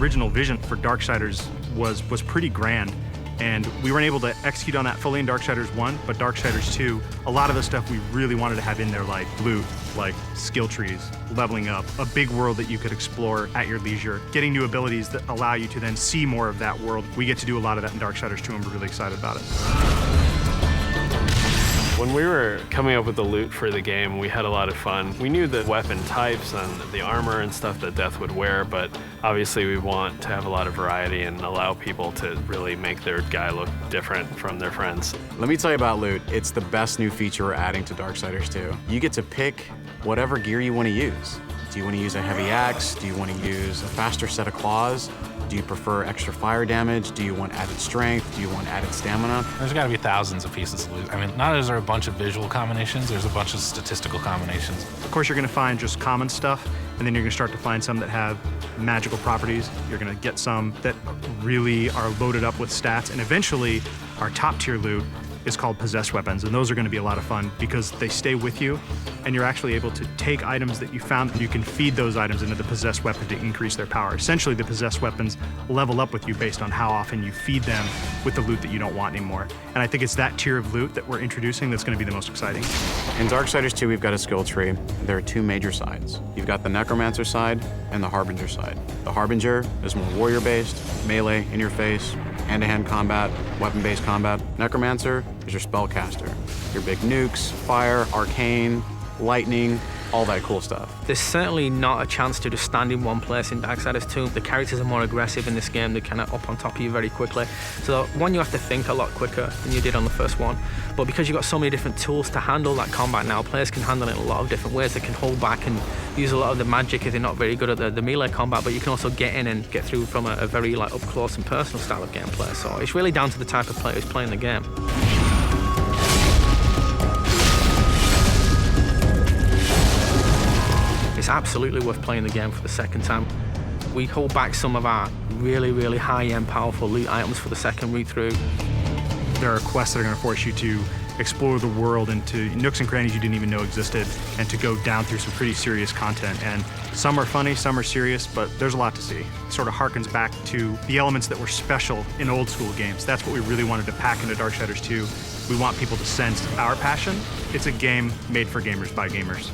original vision for Darksiders was pretty grand. And we weren't able to execute on that fully in Darksiders 1, but Darksiders 2, a lot of the stuff we really wanted to have in there, like loot, like skill trees, leveling up, a big world that you could explore at your leisure, getting new abilities that allow you to then see more of that world. We get to do a lot of that in Darksiders 2, and we're really excited about it. When we were coming up with the loot for the game, we had a lot of fun. We knew the weapon types and the armor and stuff that Death would wear, but obviously we want to have a lot of variety and allow people to really make their guy look different from their friends. Let me tell you about loot. It's the best new feature we're adding to Darksiders 2. You get to pick whatever gear you want to use. Do you want to use a heavy axe? Do you want to use a faster set of claws? Do you prefer extra fire damage? Do you want added strength? Do you want added stamina? There's got to be thousands of pieces of loot. I mean, not is there a bunch of visual combinations, there's a bunch of statistical combinations. Of course, you're going to find just common stuff, and then you're going to start to find some that have magical properties. You're going to get some that really are loaded up with stats, and eventually, our top tier loot is called possessed weapons, and those are going to be a lot of fun because they stay with you, and you're actually able to take items that you found, and you can feed those items into the possessed weapon to increase their power. Essentially, the possessed weapons level up with you based on how often you feed them with the loot that you don't want anymore. And I think it's that tier of loot that we're introducing that's going to be the most exciting. In Darksiders 2, we've got a skill tree. There are two major sides. You've got the Necromancer side and the Harbinger side. The Harbinger is more warrior-based, melee, in-your-face, hand-to-hand combat, weapon-based combat. Necromancer is your spellcaster. Your big nukes, fire, arcane, lightning, all that cool stuff. There's certainly not a chance to just stand in one place in Darksiders 2. The characters are more aggressive in this game. They're kind of up on top of you very quickly. So one, you have to think a lot quicker than you did on the first one. But because you've got so many different tools to handle that combat now, players can handle it in a lot of different ways. They can hold back and use a lot of the magic if they're not very good at the melee combat, but you can also get in and get through from a very up close and personal style of gameplay. So it's really down to the type of player who's playing the game. It's absolutely worth playing the game for the second time. We hold back some of our really high-end, powerful loot items for the second read-through. There are quests that are going to force you to explore the world into nooks and crannies you didn't even know existed, and to go down through some pretty serious content. And some are funny, some are serious, but there's a lot to see. It sort of harkens back to the elements that were special in old school games. That's what we really wanted to pack into Darksiders 2. We want people to sense our passion. It's a game made for gamers by gamers.